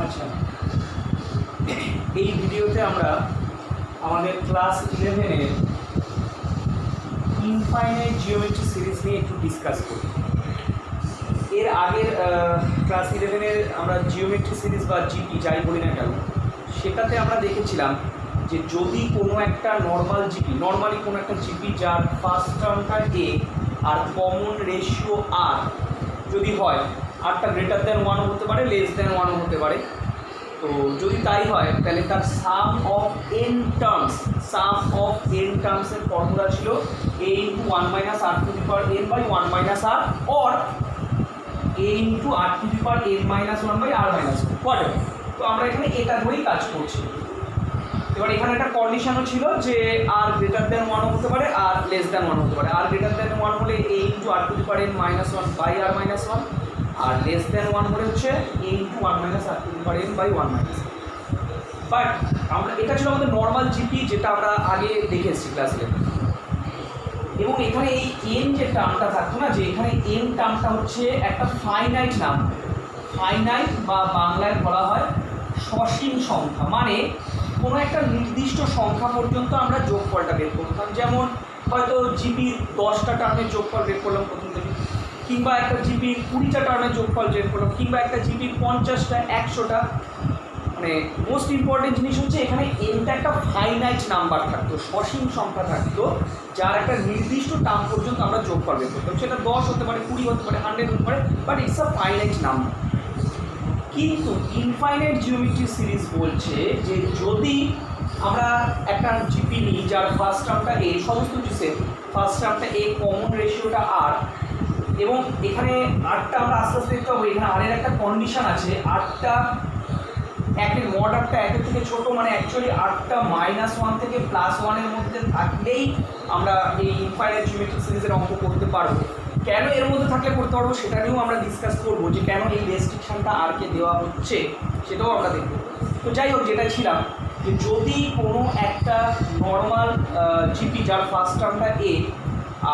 আচ্ছা, এই ভিডিওতে আমরা আমাদের ক্লাস 11-এর ইনফাইনাইট জিওমেট্রি সিরিজ নিয়ে একটু ডিসকাস করি। এর আগের ক্লাস 11-এর আমরা জিওমেট্রি সিরিজ বা জিপি যাই বলি না কেন, সেটাতে আমরা দেখেছিলাম যে যদি কোনো একটা নর্মালি কোনো একটা জিপি যার ফার্স্ট টার্মটা এ আর কমন রেশিও আর যদি হয়, আরটা গ্রেটার দ্যান 1 হতে পারে, লেস দ্যান 1 হতে পারে, তো যদি তাই হয় তাহলে তার সাম অফ এন টার্মসের ফর্মুলা ছিল a into 1 minus r to the power n by 1 minus r or a into r to the power n minus 1 by r minus what. তো আমরা এখানে এটা ধরেই কাজ করছি। এবার এখানে একটা কন্ডিশনও ছিল যে আর গ্রেটার দ্যান 1 হতে পারে আর লেস দ্যান 1 হতে পারে। আর গ্রেটার দ্যান 1 হলে a into r to the power n minus 1 by r minus 1, r less than 1 হলে হচ্ছে a into 1 minus r to the power n by 1 minus. But আমরা এটা ছিল আমাদের নর্মাল জিপি, যেটা আমরা আগে দেখে এসেছি ক্লাস 11। এবং এখানে এই এন যে টার্মটা থাকতো না, যে এখানে এন টার্মটা হচ্ছে একটা ফাইনাইট নাম্বার। ফাইনাইট বা বাংলায় বলা হয় সসীম সংখ্যা, মানে কোনো একটা নির্দিষ্ট সংখ্যা পর্যন্ত আমরা যোগফলটা বের করতাম। যেমন হয়তো জিপির 10টা টার্মের যোগফল বের করলাম প্রথম থেকে, কিংবা একটা জিপির 20টা টার্মের যোগফল বের করলাম, কিংবা একটা জিপির 50টা 100টা। মানে মোস্ট ইম্পর্টেন্ট জিনিস হচ্ছে এখানে এনটা একটা ফাইনাইট নাম্বার থাকতো, সসীম সংখ্যা থাকতো, যার একটা নির্দিষ্ট টার্ম পর্যন্ত আমরা যোগফল বের করতাম। সেটা 10 হতে পারে, 20 হতে পারে, 100 হতে পারে, but it's a finite number. কিন্তু ইনফাইনাইট জিওমেট্রি সিরিজ বলছে যে যদি আমরা একটা জিপি নিই যার ফার্স্ট টার্মটা এ, সমস্ত কিছু সেম, ফার্স্ট টার্মটা এ, কমন রেশিওটা আর, এবং এখানে আরটা আমরা আস্তে আস্তে দেখতে পাবো এখানে আরের একটা কন্ডিশন আছে, আরটা মড আরটা একের থেকে ছোট, মানে অ্যাকচুয়ালি আরটা -1 থেকে +1 মধ্যে থাকলেই আমরা এই ইনফাইনাইট জিওমেট্রিক সিরিজের অঙ্ক করতে পারবো। কেন এর মধ্যে থাকলে করতে পারবো সেটা নিয়েও আমরা ডিসকাস করবো, যে কেন এই রেস্ট্রিকশনটা আরকে দেওয়া হচ্ছে সেটাও আমরা দেখব। তো যাই হোক, যেটা ছিলাম যে যদি কোনো একটা নর্মাল জিপি যার ফার্স্ট টার্মটা এ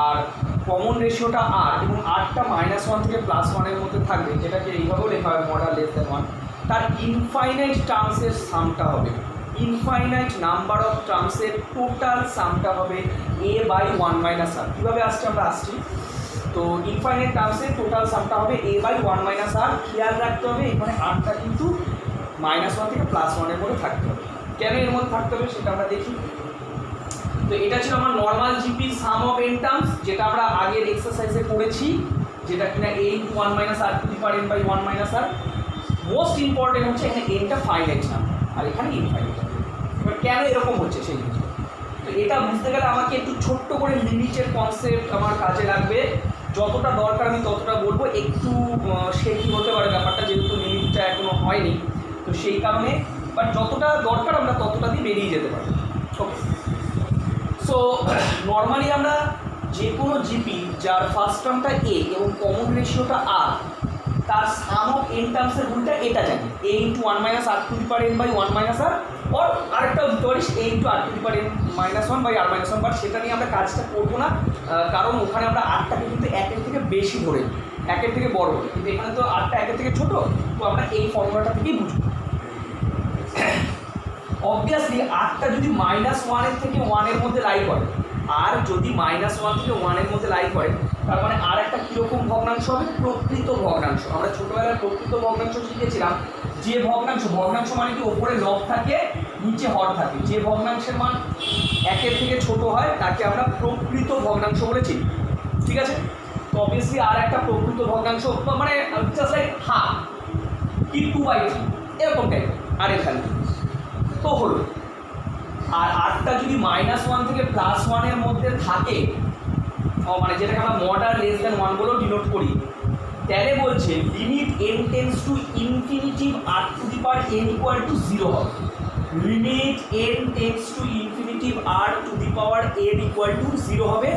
আর কমন রেশিওটা আর, এবং আরটা -1 থেকে +1 মধ্যে থাকবে, যেটাকে এইভাবেও লেখা হয় মড আর লেস দ্যান 1, তার ইনফাইনাইট টার্মসের সামটা হবে, ইনফাইনাইট নাম্বার অফ টার্মসের টোটাল সামটা হবে a বাই 1 মাইনাস আর। কীভাবে আসছে আমরা আসছি, তো ইনফাইনাইট টার্মসের টোটাল সামটা হবে a বাই 1 মাইনাস আর। খেয়াল রাখতে হবে এখানে আরটা কিন্তু -1 থেকে +1 মধ্যে থাকতে হবে। কেন এর মধ্যে থাকতে হবে সেটা আমরা দেখি। তো এটা ছিল আমার নর্মাল জিপির সাম অফ এন টার্মস, যেটা আমরা আগের এক্সারসাইজে করেছি, যেটা কিনা a into 1 minus r to the power n by 1 minus r. Most important হচ্ছে এখানে এনটা ফাইনাইট নাম্বার আর এখানে ইনফাইনাইট। এবার কেন এরকম হচ্ছে সেই জিনিসটা, তো এটা বুঝতে গেলে আমাকে একটু ছোট্ট করে লিমিটের কনসেপ্ট আমার কাজে লাগবে। যতটা দরকার আমি ততটা বলবো, একটু শেকি হতে পারে ব্যাপারটা, যেহেতু লিমিটটা এখনও হয়নি, তো সেই কারণে। বাট যতটা দরকার আমরা ততটা দিয়ে বেরিয়ে যেতে পারি। ওকে, সো নর্মালি আমরা যে কোনো জিপি যার ফার্স্ট টার্মটা এ এবং কমন রেশিওটা আর, তার সাম অফ এন টার্মসের রুলটা এটা জানি, a into 1 minus r to the power n by 1 minus r, or আরেকটাও দিতে পারিস a into r to the power n minus 1 by r minus 1। But সেটা নিয়ে আমরা কাজটা করবো না, কারণ ওখানে আমরা আরটাকে কিন্তু 1-এর থেকে বেশি ধরে, 1-এর থেকে বড় ধরে, কিন্তু এখানে তো আরটা 1-এর থেকে ছোটো, তো আমরা এই ফর্মুলাটা থেকেই বুঝবো। অবভিয়াসলি আরটা যদি -1 থেকে 1 মধ্যে লাই করে, আর যদি -1 থেকে 1 মধ্যে লাই করে, তার মানে আর একটা কীরকম ভগ্নাংশ হবে, প্রকৃত ভগ্নাংশ। আমরা ছোটোবেলায় প্রকৃত ভগ্নাংশ শিখেছিলাম, যে ভগ্নাংশ মানে কি ওপরে লব থাকে নিচে হর থাকে, যে ভগ্নাংশের মান 1-এর থেকে ছোট হয় তাকে আমরা প্রকৃত ভগ্নাংশ বলেছি। ঠিক আছে, তো অবভিয়াসলি আর একটা প্রকৃত ভগ্নাংশ, মানে জাস্ট লাইক হাফ কি 2/3 এরকম টাইপের আরের ভ্যালু তো হলো। আর আরটা যদি -1 থেকে +1 মধ্যে থাকে, মানে যেটাকে আমরা মড আর লেস দ্যান 1 বলেও ডিনোট করি, তাহলে বলছে limit n tends to infinitive r to the power n equal to 0 হবে। Limit n tends to infinitive r to the power n equal to 0 হবে।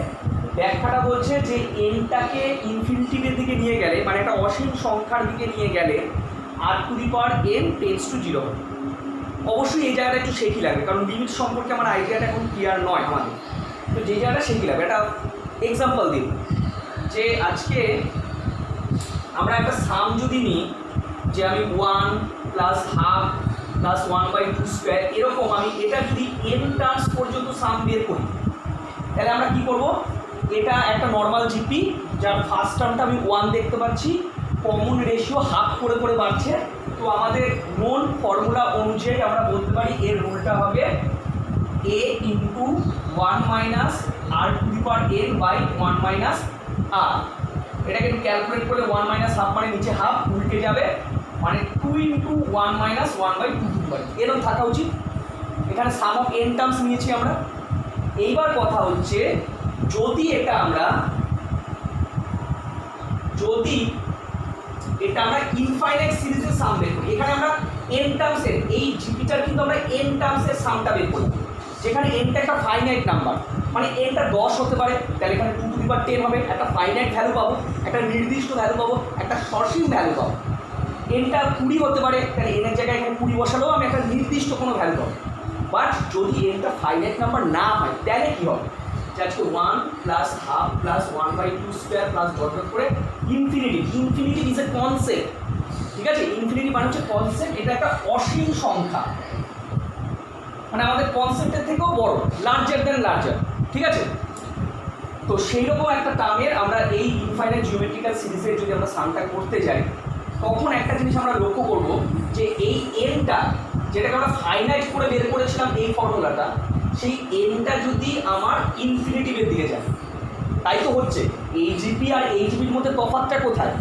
ব্যাখ্যাটা বলছে যে nটাকে ইনফিনিটিভের দিকে নিয়ে গেলে, মানে একটা অসীম সংখ্যার দিকে নিয়ে গেলে r to the power n tends to 0 হবে। অবশ্যই এই জায়গাটা একটু শেখি লাগবে, কারণ লিমিট সম্পর্কে আমার আইডিয়াটা এখন ক্লিয়ার নয় আমাদের, তো যেই জায়গাটা শেখি লাগবে। একটা এক্সাম্পল দিন, যে আজকে আমরা একটা সাম যদি নিই যে আমি 1 প্লাস হাফ প্লাস 1/2 স্কোয়ার, এরকম আমি এটা যদি n টার্মস পর্যন্ত সাম বের করি, তাহলে আমরা কি করব, এটা একটা নর্মাল জিপি যার ফার্স্ট টার্মটা আমি 1 দেখতে পাচ্ছি, কমন রেশিও হাফ করে করে বাড়ছে। তো আমাদের নোন ফর্মুলা অনুযায়ী আমরা বলতে পারি এর রুলটা হবে a into 1 minus r to the power n by 1 minus r। এটাকে একটু ক্যালকুলেট করলে 1 মাইনাস হাফ মানে নিচে হাফ উল্টে যাবে, মানে 2 ইন্টু 1 মাইনাস 1/2 টু দি পাওয়ার, এরকম থাকা উচিত। এখানে সাম অফ n টার্মস নিয়েছি আমরা। এইবার কথা হচ্ছে যদি এটা আমরা ইনফাইনাইট সিরিজের সাম বের করি, এখানে আমরা n টার্মসের এই জিপিটার কিন্তু আমরা n টার্মসের সামটা বের করি, যেখানে nটা একটা ফাইনাইট নাম্বার, মানে nটা 10 হতে পারে, তাহলে এখানে 2 টু দি পাওয়ার 10 হবে, একটা ফাইনাইট ভ্যালু পাবো, একটা নির্দিষ্ট ভ্যালু পাবো, একটা সসীম ভ্যালু পাবো। nটা 20 হতে পারে, তাহলে n এর জায়গায় এখানে 20 বসালেও আমি একটা নির্দিষ্ট কোনো ভ্যালু পাবো। বাট যদি nটা ফাইনাইট নাম্বার না হয় তাহলে কী হবে, যে আজকে 1 plus half plus 1/2 square plus dot dot করে infinity. Infinity is a concept, ঠিক আছে? ইনফিনিটি মানে হচ্ছে কনসেপ্ট, এটা একটা অসীম সংখ্যা, মানে আমাদের কনসেপ্টের থেকেও বড়, লার্জার দেন লার্জার, ঠিক আছে? তো সেই রকম একটা টার্মের আমরা এই ইনফাইনাইট জিওমেট্রিক্যাল সিরিজের যদি আমরা সামটা করতে যাই, তখন একটা জিনিস আমরা লক্ষ্য করব যে এই এনটা যেটাকে আমরা ফাইনাইট করে বের করেছিলাম এই ফর্মুলাটা, সেই এনটা যদি আমার ইনফিনিটিভের দিকে যায়, তাই তো হচ্ছে এই জিপি আর এই জিপির মধ্যে তফাৎটা কোথায়?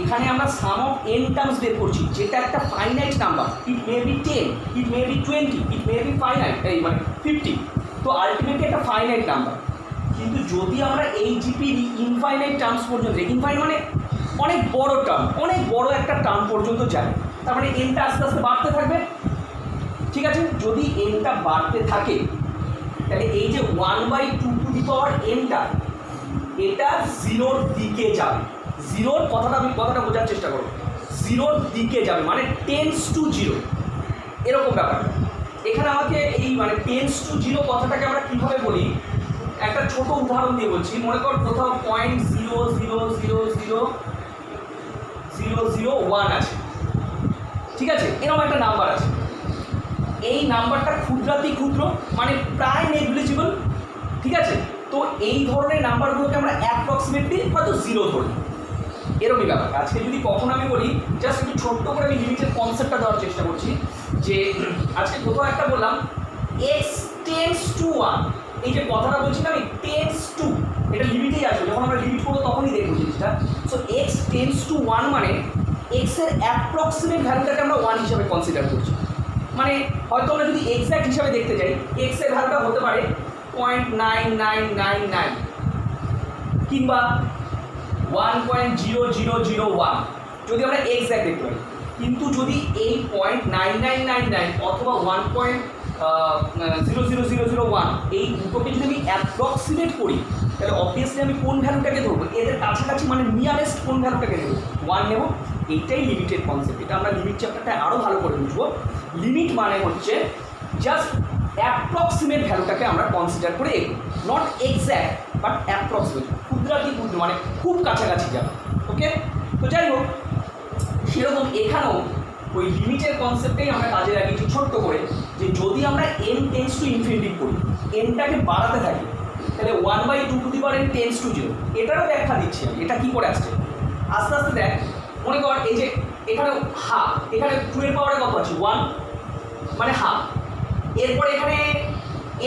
এখানে আমরা সাম অফ n টার্মস বের করছি, যেটা একটা finite number, it may be 10, it may be 20, it may be finite, এই মানে 50, তো আলটিমেটলি একটা ফাইনাইট নাম্বার। কিন্তু যদি আমরা এই জিপির ইনফাইনাইট টার্মস পর্যন্ত, ইনফাইনাইট মানে অনেক বড় টার্ম, অনেক বড় একটা টার্ম পর্যন্ত যায়, তার মানে nটা আস্তে আস্তে বাড়তে থাকবে, ঠিক আছে? যদি nটা বাড়তে থাকে তাহলে এই যে 1/2 টু দি পাওয়ার nটা, এটা 0-র দিকে যাবে। 0-র কথাটা বোঝার চেষ্টা করো, 0-র দিকে যাবে মানে টেন্স টু 0, এরকম ব্যাপার। এখানে আমাকে এই মানে টেন্স টু 0 কথাটাকে আমরা কীভাবে বলি, একটা ছোট উদাহরণ দিয়ে বলছি। মনে কর কোথাও 0.0000001 আছে, ঠিক আছে? এরকম একটা নাম্বার আছে, এই নাম্বারটা ক্ষুদ্রাতি ক্ষুদ্র, মানে প্রায় নেগলিজিবল, ঠিক আছে? তো এই ধরনের নাম্বারগুলোকে আমরা অ্যাপ্রক্সিমেটলি হয়তো 0 ধরি, এরকমই ব্যাপার। আজকে যদি কখন আমি বলি, জাস্ট একটু ছোট্ট করে আমি লিমিটের কনসেপ্টটা দেওয়ার চেষ্টা করছি, যে আজকে কোথাও একটা বললাম x টেন্স টু 1, এই যে কথাটা বলছিলাম এই টেন্স টু, এটা লিমিটেই আসবে, যখন আমরা লিমিট করবো তখনই দেখবো জিনিসটা। সো x টেন্স টু 1 মানে x এর অ্যাপ্রক্সিমেট ভ্যালুটাকে আমরা 1 হিসাবে কনসিডার করছি। মানে হয়তো আমরা যদি এক্স্যাক্ট হিসাবে দেখতে যাই, x এর ভ্যালুটা হতে পারে 0.9999 কিংবা 1.0001, যদি আমরা এক্স্যাক্ট দেখতে পারি। কিন্তু যদি এই 0.9999 অথবা 1.00001 এই দুটোকে যদি আমি অ্যাপ্রক্সিমেট করি, তাহলে অবভিয়াসলি আমি কোন ভ্যালুটাকে ধরবো, এদের কাছাকাছি মানে নিয়ারেস্ট কোন ভ্যালুটাকে নেব, 1 নেব। এইটাই লিমিটেড কনসেপ্ট, এটা আমরা লিমিট চ্যাপ্টারটা আরও ভালো করে বুঝবো। লিমিট মানে হচ্ছে জাস্ট অ্যাপ্রক্সিমেট ভ্যালুটাকে আমরা কনসিডার করে এগোবো, নট এক্স্যাক্ট বাট অ্যাপ্রক্সিমেট, ক্ষুদ্রাতি ক্ষুদ্র মানে খুব কাছাকাছি যাবে, ওকে? তো যাই হোক, সেরকম এখানেও ওই লিমিটের কনসেপ্টেই আমরা কাজে লাগিয়েছি ছোট্ট করে, যে যদি আমরা n টেন্স টু ইনফিনিটি করি, nটাকে বাড়াতে থাকি, তাহলে 1/2 two the power n tends to 0, এটারও ব্যাখ্যা দিচ্ছি আমি, এটা কী করে আসছে আস্তে আস্তে দেখ। মনে কর এই যে এখানে হাফ, এখানে 2 এর পাওয়ারে কত আছে 1 মানে হাফ, এরপরে এখানে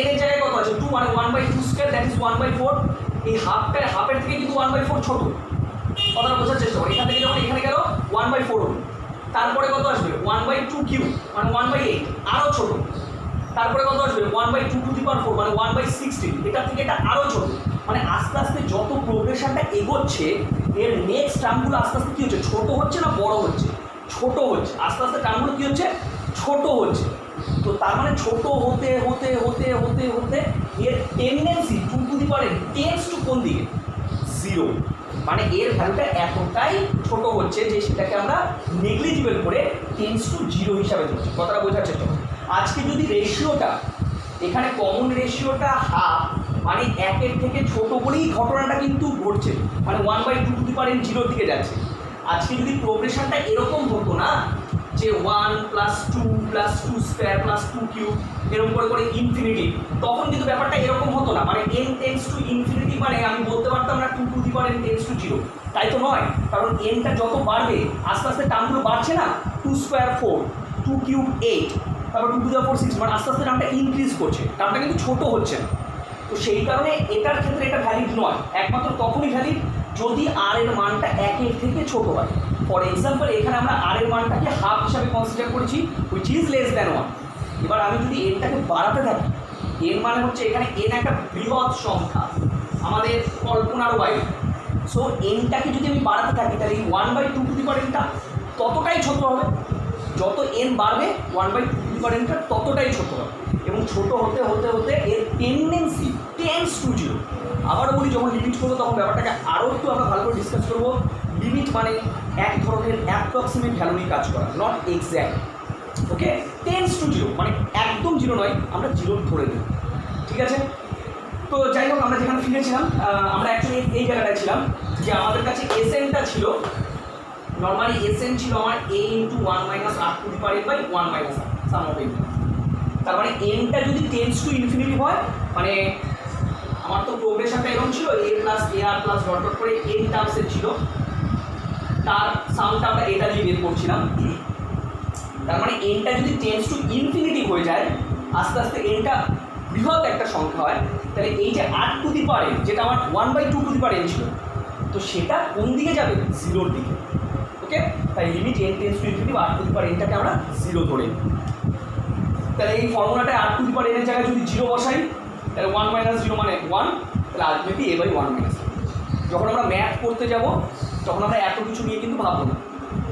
n এর জায়গায় কত আছে 2 মানে 1/2 স্কোয়ার, দ্যাট ইজ 1/4। এই হাফের থেকে কিন্তু 1/4 ছোট, কথাটা বোঝার চেষ্টা করো। এখান থেকে যখন এখানে গেল 1/4 হলো, তারপরে কত আসবে 1/2 কিউব মানে 1/8, আরও ছোট। তারপরে কত আসবে 1/2 টু দি পাওয়ার 4 মানে 1/16, এটার থেকে এটা আরও ছোট। মানে আস্তে আস্তে যত প্রোগ্রেশনটা এগোচ্ছে, এর নেক্সট টার্মগুলো আস্তে আস্তে কী হচ্ছে, ছোটো হচ্ছে না বড় হচ্ছে, ছোট হচ্ছে, আস্তে আস্তে টার্মগুলো কী হচ্ছে, ছোট হচ্ছে। তো তার মানে ছোট হতে হতে হতে হতে হতে এর tendency 2 two the power tends to কোন দিকে 0, মানে এর ভ্যালুটা এতটাই ছোট হচ্ছে যে সেটাকে আমরা নেগলিজিবল করে টেন্স টু 0 হিসাবে ধরছি। কথাটা বোঝার চেষ্টা করছি। আজকে যদি রেশিওটা, এখানে কমন রেশিওটা হাফ, মানে 1-এর থেকে ছোট বলেই ঘটনাটা কিন্তু ঘটছে, মানে 1/2 টু দি পাওয়ার 0 দিকে যাচ্ছে। আজকে যদি প্রোগ্রেশনটা এরকম হতো না যে 1 + 2 + 2 স্কয়ার + 2 কিউব এরকম করে করে ইনফিনিটি, তখন কিন্তু ব্যাপারটা এরকম হতো না। মানে n টেন্ডস টু ইনফিনিটি মানে আমি বলতে পারতাম না 2 two the power n tends to 0, তাই তো নয়। কারণ nটা যত বাড়বে আস্তে আস্তে টার্মগুলো বাড়ছে না, 2 স্কয়ার 4, 2 কিউব 8, তারপর 2 টু দি পাওয়ার 6, মানে আস্তে আস্তে টার্মটা ইনক্রিজ করছে, টার্মটা কিন্তু ছোট হচ্ছে না। তো সেই কারণে এটার ক্ষেত্রে এটা ভ্যালিড নয়, একমাত্র তখনই ভ্যালিড যদি r এর মানটা 1 এর থেকে ছোট হয়। ফর এক্সাম্পল এখানে আমরা r এর মানটাকে হাফ হিসাবে কনসিডার করেছি, হুইচ ইজ লেস দ্যান 1। এবার আমি যদি এনটাকে বাড়াতে থাকি, এন মানে হচ্ছে এখানে এন একটা বৃহৎ সংখ্যা আমাদের কল্পনার বাইরে। সো এনটাকে যদি আমি বাড়াতে থাকি তাহলে এই 1/2 টু দি পাওয়ার এনটা ততটাই ছোট হবে। যত এন বাড়বে 1/2 টু দি পাওয়ার এনটা ততটাই ছোট হবে, এবং ছোট হতে হতে হতে এর টেন্ডেন্সি টেন্ডস টু 0। আবারও বলি, যখন লিমিট করবো তখন ব্যাপারটাকে আরও একটু আমরা ভালো করে ডিসকাস করবো। লিমিট মানে এক ধরনের অ্যাপ্রক্সিমেট ভ্যালু নিয়ে কাজ করা, not exact. Okay, tends to 0 মানে একদম 0 নয়, আমরা 0 ধরে দেব, ঠিক আছে। তো যাই হোক, আমরা যেখানে ফিরেছিলাম, আমরা অ্যাকচুয়ালি এই জায়গাটায় ছিলাম যে আমাদের কাছে এসএনটা ছিল, নর্মালি এসএন ছিল আমার a × 1 - r to the power n by 1 - r sum of n। তার মানে এনটা যদি টেন্ডস টু ইনফিনিটি হয়, মানে আমার তো প্রোগ্রেশনটা এরকম ছিল a + ar + ডট ডট করে n টার্মসের ছিল, তার সামটা আমরা এটা দিয়ে বের করছিলাম। তার মানে এনটা যদি টেন্ডস টু ইনফিনিটি হয়ে যায়, আস্তে আস্তে এনটা বৃহৎ একটা সংখ্যা হয়, তাহলে এই যে r to the power n, যেটা আমার 1/2 টু দি পাওয়ার n ছিল, তো সেটা কোন দিকে যাবে? 0-র দিকে। ওকে, তাই limit n tends to infinity r to the power nটাকে আমরা 0 ধরে নিই। তাহলে এই ফর্মুলাটায় r to the power n এর জায়গায় যদি 0 বসাই, তাহলে 1 - 0 মানে 1, তাহলে আলটিমেটলি a/1 - যখন আমরা ম্যাথ করতে যাব তখন আমরা এত কিছু নিয়ে কিন্তু ভাববো না,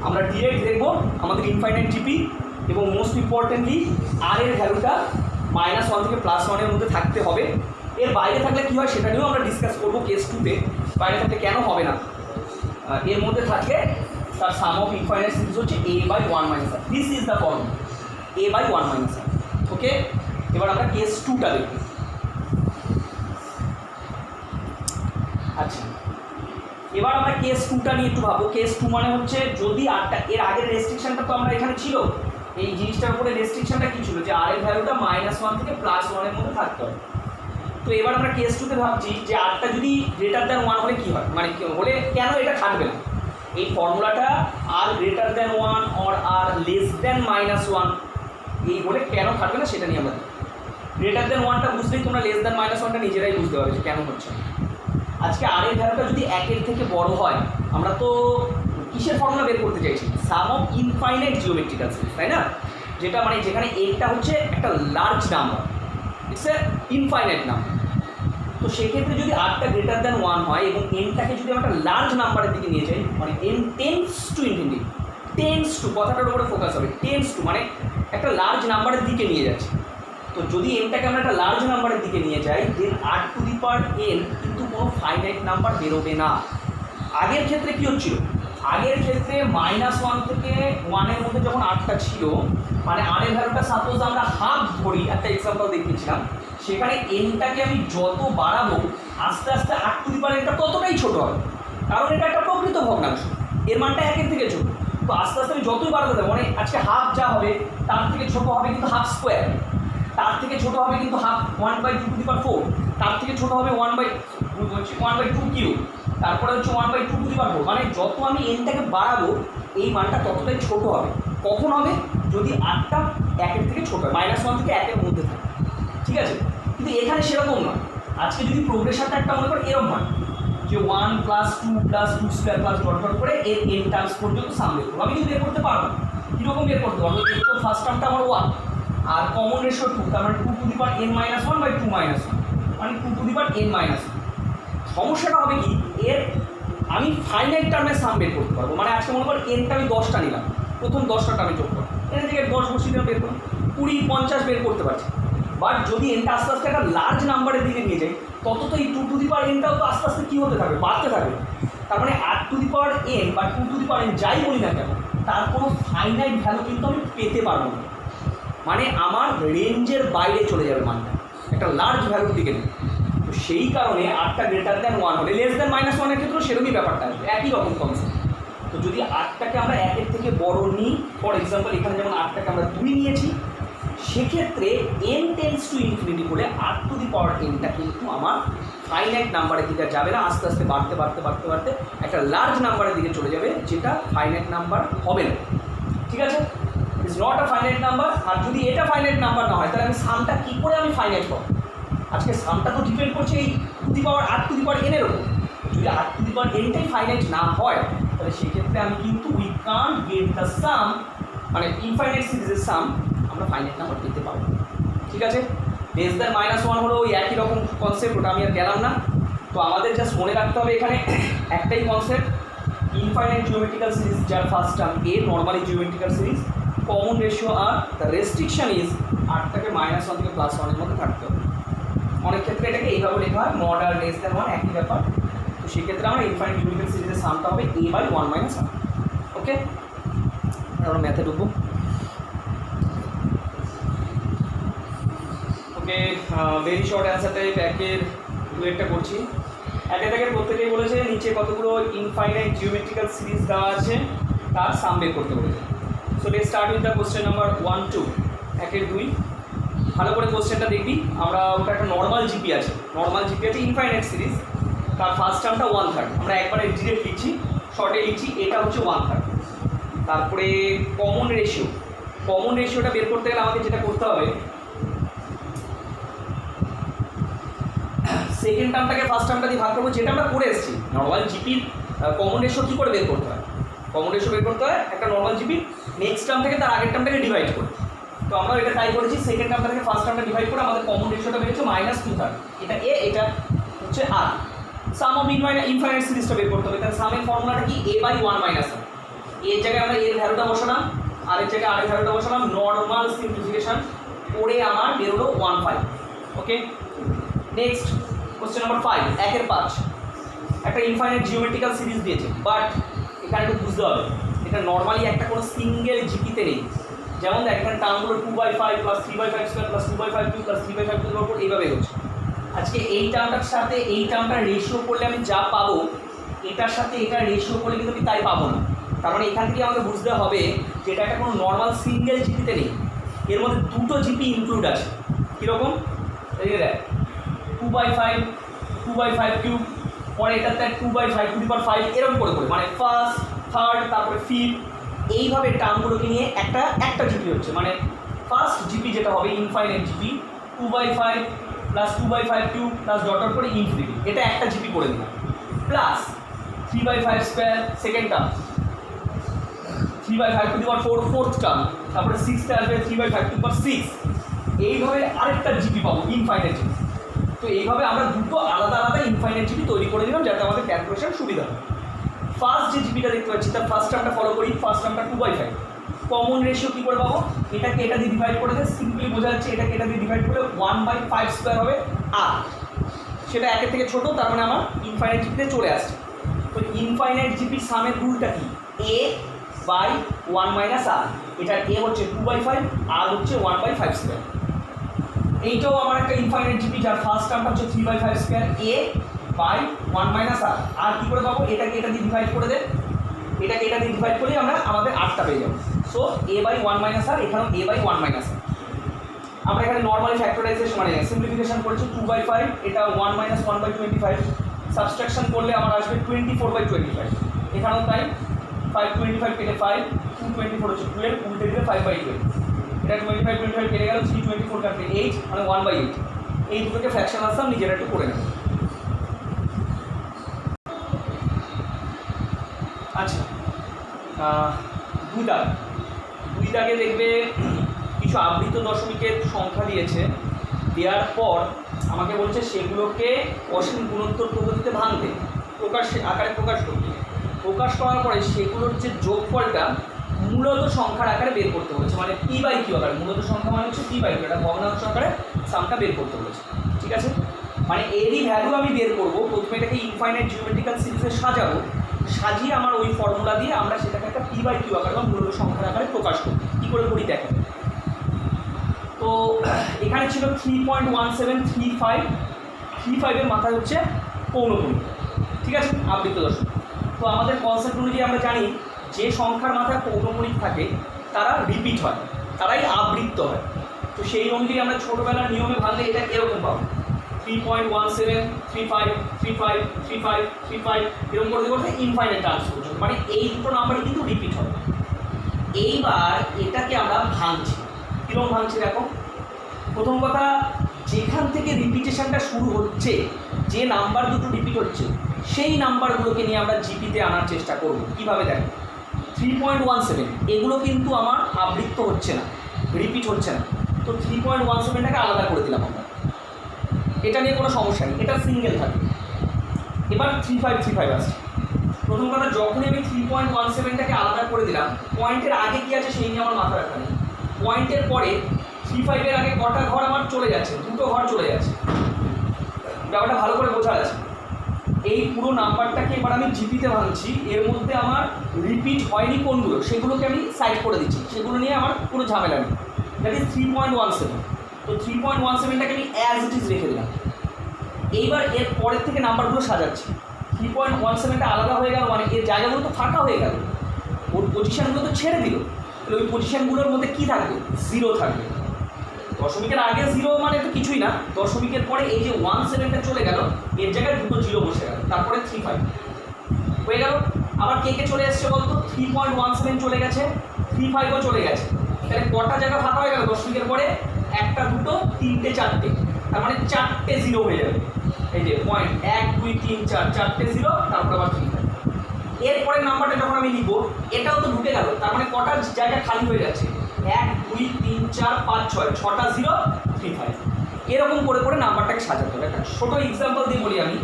আমরা ডিরেক্ট দেখবো আমাদের ইনফাইনাইট জিপি, এবং মোস্ট ইম্পর্টেন্টলি আর এর ভ্যালুটা -1 থেকে +1 এর মধ্যে থাকতে হবে। এর বাইরে থাকলে কী হয় সেটা নিয়েও আমরা ডিসকাস করবো কেস 2-তে। বাইরে থাকলে কেন হবে না, এর মধ্যে থাকলে তার সাম অফ ইনফাইনাইট সিরিজ হচ্ছে a/1 - r। This is the formula, a/1 - r। ওকে, এবার আমরা কেস 2টা দেখব। আচ্ছা, এবার আমরা কেস 2টা নিয়ে একটু ভাববো। কেস 2 মানে হচ্ছে যদি আরটা, এর আগের রেস্ট্রিকশনটা তো আমরা এখানে ছিল, এই জিনিসটার উপরে রেস্ট্রিকশনটা কী ছিল যে আর এর ভ্যালুটা -1 থেকে +1 এর মধ্যে থাকতে হবে। তো এবার আমরা কেস 2তে ভাবছি যে আরটা যদি গ্রেটার দ্যান 1 হলে কী হয়, মানে হলে কেন এটা খাটবে না। এই ফর্মুলাটা r greater than 1 or r less than -1 এই বলে কেন খাটবে না সেটা নিয়ে আমরা গ্রেটার দ্যান 1টা বুঝলেই তোমরা লেস দ্যান -1টা নিজেরাই বুঝতে পারবে যে কেন হচ্ছে। আজকে আর এর ভ্যালুটা যদি 1 এর থেকে বড় হয়, আমরা তো কিসের ফর্মুলা বের করতে চাইছি? সাম অফ ইনফাইনাইট জিওমেট্রিক্যাল সিরিজ, তাই না? যেটা মানে যেখানে এনটা হচ্ছে একটা large number, it's a infinite number. তো সেক্ষেত্রে যদি আরটা গ্রেটার দ্যান 1 হয় এবং এনটাকে যদি আমরা একটা লার্জ নাম্বারের দিকে নিয়ে যাই, মানে N tends to infinity, tends to কথাটার উপরে ফোকাস হবে, টেন্ডস টু মানে একটা লার্জ নাম্বারের দিকে নিয়ে যাচ্ছে। তো যদি এনটাকে আমরা একটা লার্জ নাম্বারের দিকে নিয়ে যাই, দেন r to the power n কিন্তু কোনো ফাইনাইট নাম্বার বেরোবে না। আগের ক্ষেত্রে কী হচ্ছিল, আগের ক্ষেত্রে -1 থেকে 1 এর মধ্যে যখন আরটা ছিল, মানে আর এর ভ্যালুটা সাপোজ আমরা হাফ ধরি, একটা এক্সাম্পল দেখিয়েছিলাম, সেখানে এনটাকে আমি যত বাড়াবো আস্তে আস্তে r টু দি পাওয়ার nটা ততটাই ছোট হবে, কারণ এটা একটা প্রকৃত ভগ্নাংশ, এর মানটা 1 এর থেকে ছোট। তো আস্তে আস্তে আমি যতই বাড়াতে দেবো, মানে আজকে হাফ যা হবে তার থেকে ছোট হবে কিন্তু হাফ স্কোয়ার, তার থেকে ছোট হবে কিন্তু হাফ 1/2 টু দি পাওয়ার 4, তার থেকে ছোট হবে 1/2 কিউব, তারপরে হচ্ছে 1/2 টু দি পাওয়ার 4। মানে যত আমি এনটাকে বাড়াবো এই মানটা ততটাই ছোট হবে। কখন হবে? যদি আরটা 1 এর থেকে ছোট হয়, -1 থেকে 1 এর মধ্যে থাকে, ঠিক আছে। কিন্তু এখানে সেরকম নয়। আজকে যদি প্রোগ্রেশনটা একটা মনে করো এরকম হয় যে 1 + 2 + 2 স্কয়ার + ডট ডট করে এর n টার্মস পর্যন্ত সামনে করবো, আমি কিন্তু বের করতে পারবো। কীরকম বের করতে পারবো? এই তো ফার্স্ট টার্মটা আমার 1 আর কমন রেশিও 2, তার মানে 2 টু দি পাওয়ার n - 1/2 - 1, মানে 2 টু দি পাওয়ার n - 1। সমস্যাটা হবে কি, এর আমি ফাইনাইট টার্মের সাম বের করতে পারবো। মানে আজকে মনে করো এনটা আমি 10টা নিলাম, প্রথম 10টা টার্মে যোগ করো, এর থেকে 10 বসিয়ে বের করো, 20, 50 বের করতে পারছি। বাট যদি এনটা আস্তে আস্তে একটা লার্জ নাম্বারের দিকে নিয়ে যায়, তত তো এই 2 টু দি পাওয়ার nটাও তো আস্তে আস্তে কী হতে থাকবে, বাড়তে থাকবে। তার মানে r to the power n বা 2 টু দি পাওয়ার n যাই বলি না কেন, তার কোনো ফাইনাইট ভ্যালু কিন্তু আমি পেতে পারবো না। মানে আমার রেঞ্জের বাইরে চলে যাবে মানটা, একটা লার্জ ভ্যালুর দিকে নেই। তো সেই কারণে আরটা গ্রেটার দ্যান 1 হলে, লেস দ্যান -1 এর ক্ষেত্রেও সেরকমই ব্যাপারটা আসবে, একই রকম কনসেপ্ট। তো তো যদি 8টাকে আমরা 1-এর থেকে বড় নিই, ফর এক্সাম্পল এখানে যেমন 8টাকে আমরা 2 নিয়েছি, সেক্ষেত্রে n টেন্ডস টু ইনফিনিটি করে r⁴ কিন্তু আমার ফাইনাইট নাম্বারের দিকে যাবে না, আস্তে আস্তে বাড়তে বাড়তে বাড়তে বাড়তে একটা লার্জ নাম্বারের দিকে চলে যাবে, যেটা ফাইনাইট নাম্বার হবে না। ঠিক আছে, is not a finite number. আর যদি এটা ফাইনাইট নাম্বার না হয়, তাহলে আমি সামটা কী করে আমি ফাইনাইট করব? আজকে সামটা তো ডিপেন্ড করছে এই r⁴n এর ওপর। যদি r⁴nটাই ফাইনাইট না হয়, তাহলে সেক্ষেত্রে আমি কিন্তু উই কান্ট গেট দ্য সাম, মানে ইনফাইনাইট সিরিজের সাম আমরা ফাইনাইট নাম্বার পেতে পারবো। ঠিক আছে, লেস দ্যান -1 হলো ওই একই রকম কনসেপ্ট, ওটা আমি আর গেলাম না। তো আমাদের জাস্ট মনে রাখতে হবে এখানে একটাই কনসেপ্ট, ইনফাইনাইট জিওমেট্রিক্যাল সিরিজ যার first term a, normally geometrical series, common ratio r, the restriction is r-টাকে -1 থেকে +1 এর মধ্যে থাকতে হবে। অনেক ক্ষেত্রে এটাকে এইভাবে লেখা হয়, মড আর লেস দ্যান 1 একই ব্যাপার। তো সেক্ষেত্রে আমরা ইনফাইনাইট জিওমেট্রিক্যাল সিরিজের সামটা হবে a/1 - r। ওকে, আমরা ম্যাথে ঢুকবো। ওকে, ভেরি শর্ট অ্যান্সার টাইপ 1-এর 2-একটা করছি। 1-এর থেকে প্রত্যেকেই বলেছে নিচে কতগুলো ইনফাইনাইট জিওমেট্রিক্যাল সিরিজ দেওয়া আছে তার সাম বের করতে বলেছে। So let's start with the question number 1, 2, 1-এর 2। ভালো করে কোশ্চেনটা দেখবি। আমরা ওটা একটা নর্মাল জিপি আছে, ইনফাইনাইট সিরিজ, তার ফার্স্ট টার্মটা 1/3। আমরা একবারে ডিরেক্ট লিখছি, শর্টে লিখছি, এটা হচ্ছে 1/3। তারপরে কমন রেশিওটা বের করতে গেলে আমাকে যেটা করতে হবে, সেকেন্ড টার্মটাকে ফার্স্ট টার্মটা দিয়ে ভাগ করবো, যেটা আমরা করে এসেছি। নর্মাল জিপির কমন রেশিও কী করে বের করতে হয়? কমন রেশিও বের করতে হয় একটা নর্মাল জিপির নেক্সট টার্ম থেকে তার আগের টার্মটাকে ডিভাইড করে। তো আমরা এটা ট্রাই করেছি, সেকেন্ড টার্মটা থেকে ফার্স্ট টার্মটা ডিভাইড করে আমাদের কমন রেশিওটা বেরিয়েছে -2/3। এটা a, এটা হচ্ছে r। সাম অফ ইনফাইনাইট সিরিজটা বের করতে হবে। তার সামের ফর্মুলাটা কি? a/1 - r। এর জায়গায় আমরা এর ভ্যালুটা বসালাম, আর এর জায়গায় r এর ভ্যালুটা বসালাম, নর্মাল সিম্পলিফিকেশন করে আমার বেরোলো 1/5। ওকে, নেক্সট কোশ্চেন নাম্বার 5, 1-এর 5। একটা ইনফাইনাইট জিওমেট্রিক্যাল সিরিজ দিয়েছে, বাট এখানে একটু বুঝতে হবে, এটা নর্মালি একটা কোনো সিঙ্গেল জিপিতে নেই। যেমন দেখ, এখানে টার্মগুলো 2/5 + 3/5² + 2/5³ + 3/5² ওপর এইভাবে হচ্ছে। আজকে এই টার্মটার সাথে এই টার্মটার রেশিও করলে আমি যা পাবো, এটার সাথে এটার রেশিও করলে কিন্তু আমি তাই পাবো না। তার মানে এখান থেকে আমাকে বুঝতে হবে যে এটা একটা কোনো নর্মাল সিঙ্গেল জিপিতে নেই, এর মধ্যে দুটো জিপি ইনক্লুড আছে। কীরকম? এই দেখ, 2/5, 2/5³, পরে এটাতে 2/5⁵ এরকম করে করে, মানে ফার্স্ট, থার্ড, তারপরে ফিফথ, এইভাবে টার্মগুলোকে নিয়ে একটা জিপি হচ্ছে। মানে ফার্স্ট জিপি যেটা হবে ইনফাইনাইট জিপি, 2/5 + 2/5³ + ডট করে ইনফিনিটি, এটা একটা জিপি করে দিলাম, plus 3/5² second term, 3/5⁴ fourth term, তারপরে 6টা আসবে 3/5⁴ 6, এইভাবে আরেকটা জিপি পাবো ইনফাইনাইট জিপি। তো এইভাবে আমরা দুটো আলাদা আলাদা ইনফাইনাইট জিপি তৈরি করে দিলাম, যাতে আমাদের ক্যালকুলেশন সুবিধা হয়। ফার্স্ট যে জিপিটা দেখতে পাচ্ছি তার ফার্স্ট টার্মটা ফলো করি, ফার্স্ট টার্মটা 2/5। কমন রেশিও কী করে পাবো? এটাকে এটা দিয়ে ডিভাইড করে দেয়, সিম্পলি বোঝা যাচ্ছে, এটাকে এটা দিয়ে ডিভাইড করলে 1/5² হবে r। সেটা 1-এর থেকে ছোটো, তার মানে আমার ইনফাইনাইট জিপিতে চলে আসছে। তো ইনফাইনাইট জিপির সামের রুলটা কি? a/1 - r। এটার a হচ্ছে 2/5, r হচ্ছে 1/5²। এইটাও আমার একটা ইনফাইনাইট জিপি, যার ফার্স্ট টার্মটা হচ্ছে 3/5², a/1 - r। আর কী করে পাবো? এটাকে এটা দিয়ে ডিভাইড করে দেন, এটাকে এটা দিয়ে ডিভাইড করলেই আমরা আমাদের আরটা পেয়ে যাবো। সো a/1 - r, এখানেও a/1 - r। আমরা এখানে নর্মালি ফ্যাক্টরাইজেশন মানে সিম্পলিফিকেশন করেছি, 2/5, এটা 1 - 1/25, সাবস্ট্রাকশন করলে আমার আসবে 24/25। এখানেও তাই, 5/25 কেটে 5, 2/24 হচ্ছে 12, উল্টে দিলে 5/12। এটা 25/25 কেটে গেল, 3/24 কাটলে 8, মানে 1/8। এই দুটোকে ফ্র্যাকশন আসলাম, নিজেরা একটু করে নেব। আচ্ছা, দুই দাগে দেখবে কিছু আবৃত দশমিকের সংখ্যা দিয়েছে, দেওয়ার পর আমাকে বলছে সেগুলোকে অসীম গুণোত্তর পদ্ধতিতে ভাঙতে, আকারে প্রকাশ করতে। প্রকাশ করার পরে সেগুলোর যে যোগফলটা মূলত সংখ্যার আকারে বের করতে বলেছে, মানে p/q আকারে। মূলত সংখ্যা মানে হচ্ছে p/q, এটা ভগ্নাংশ আকারে সামটা বের করতে বলেছে। ঠিক আছে, মানে এরই ভ্যালু আমি বের করবো। প্রথমে এটাকে ইনফাইনাইট জিওমেট্রিক্যাল সিরিজে সাজাবো, সাজিয়ে আমার ওই ফর্মুলা দিয়ে আমরা সেটাকে একটা p/q আকারে বা মূলত সংখ্যার আকারে প্রকাশ করব। কী করে করি দেখেন। তো এখানে ছিল 3.1735 মাথায় হচ্ছে পৌনঃপুন্য। ঠিক আছে, আবৃত দশমিক। তো আমাদের কনসেপ্ট অনুযায়ী আমরা জানি যে সংখ্যার মাথায় পৌনঃপুনিক থাকে তারা রিপিট হয়, তারাই আবৃত্ত হয়। তো সেই অনুযায়ী আমরা ছোটোবেলার নিয়মে ভাঙলে এটা এরকম পাবো 3.17, 35, 35, 35, 35 এরকম করতে করতে ইনফাইনাইট টার্মস পর্যন্ত, মানে এই দুটো নাম্বারই কিন্তু রিপিট হবে। এইবার এটাকে আমরা ভাঙছি, কীরকম ভাঙছি দেখো। প্রথম কথা, যেখান থেকে রিপিটেশনটা শুরু হচ্ছে, যে নাম্বার দুটো রিপিট হচ্ছে সেই নাম্বারগুলোকে নিয়ে আমরা জিপিতে আনার চেষ্টা করব। কীভাবে দেখো, 3.17 এগুলো কিন্তু আমার আবৃত্ত হচ্ছে না, রিপিট হচ্ছে না, তো 3.17টাকে আলাদা করে দিলাম আমরা, এটা নিয়ে কোনো সমস্যা নেই, এটা সিঙ্গেল থাকে। এবার 3535 আসছে। প্রথম কথা, যখনই আমি 3.17টাকে আলাদা করে দিলাম, পয়েন্টের আগে কী আছে সেই নিয়ে আমার মাথা রাখা নেই। পয়েন্টের পরে 35-এর আগে কটা ঘর আমার চলে যাচ্ছে, দুটো ঘর চলে যাচ্ছে, ব্যাপারটা ভালো করে বোঝা আছে। এই পুরো নাম্বারটাকে এবার আমি জিপিতে ভাঙছি, এর মধ্যে আমার রিপিট হয়নি কোনগুলো সেগুলোকে আমি সাইড করে দিচ্ছি, সেগুলো নিয়ে আমার কোনো ঝামেলা নেই। That is 3.17। তো 3.17টাকে আমি অ্যাজ ইট ইজ রেখে দিলাম। এইবার এর পরের থেকে নাম্বারগুলো সাজাচ্ছি। 3.17টা আলাদা হয়ে গেল, মানে এর জায়গাগুলো তো ফাঁকা হয়ে গেল, ওর পজিশানগুলো তো ছেড়ে দিল, তাহলে ওই পজিশানগুলোর মধ্যে কী থাকবে, 0 থাকবে। দশমিকের আগে 0 মানে তো কিছুই না, দশমিকের পরে এই যে 17টা চলে গেল, এর জায়গায় দুটো 0 বসে গেল, তারপরে 35 হয়ে গেল। আবার কে চলে এসছে বলতো, 3.17 চলে গেছে, 35ও চলে গেছে, তাহলে কটা জায়গা ফাঁকা হয়ে গেল দশমিকের পরে, একটা, দুটো, তিনটে, চারটে, তার মানে 4টে 0 হয়ে যাবে। এই যে পয়েন্ট 1 2 3 4, 4টে 0, তারপর আবার 35। এরপরের নাম্বারটা যখন আমি লিখবো, এটাও তো ঢুকে গেল, তার মানে কটা জায়গা খালি হয়ে যাচ্ছে, 1 2 3 4 5 6, 6টা 0, 35। এরকম করে করে নাম্বারটাকে সাজাতে হবে। একটা ছোটো এক্সাম্পল দিয়ে বলি আমি,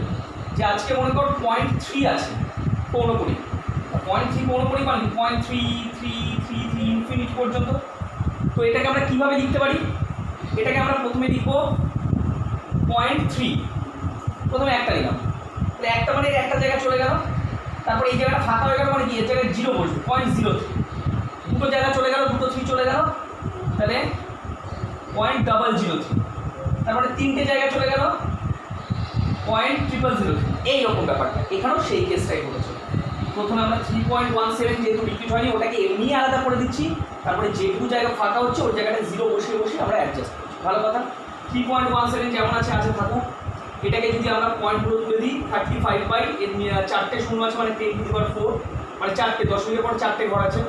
যে আজকে মনে কর 0.3 আছে পৌনঃপুনিক, 0.3 পৌনঃপুনিক মানে 0.3333 ইনফিনিট পর্যন্ত। তো এটাকে আমরা কীভাবে লিখতে পারি, এটাকে আমরা প্রথমে লিখবো 0.3, প্রথমে একটা নিলাম, তাহলে একটা মানে একটা জায়গা চলে গেল, তারপরে এই জায়গাটা ফাঁকা হয়ে গেল, মানে কি এর জায়গায় 0 বসবে, 0.03, দুটো জায়গা চলে গেল, দুটো 3 চলে গেল, তাহলে 0.003, তারপরে তিনটে জায়গা চলে গেল, 0.000। এইরকম ব্যাপারটা এখানেও সেই কেসটাই বলেছে। প্রথমে আমরা 3.17 যেহেতু রিপিট হয়নি, ওটাকে এমনি আলাদা করে দিচ্ছি, তারপরে যেটুকু জায়গা ফাঁকা হচ্ছে ওই জায়গাটা 0 বসে বসে আমরা অ্যাডজাস্ট করছি। ভালো কথা, 3.17 যেমন আছে আছে থাকুক। এটাকে যদি আমরা পয়েন্টগুলো তুলে দিই, 35 এর 4টে শূন্য আছে, মানে 10⁴, মানে 4টে, দশমিকের পর 4টে ঘর আছে,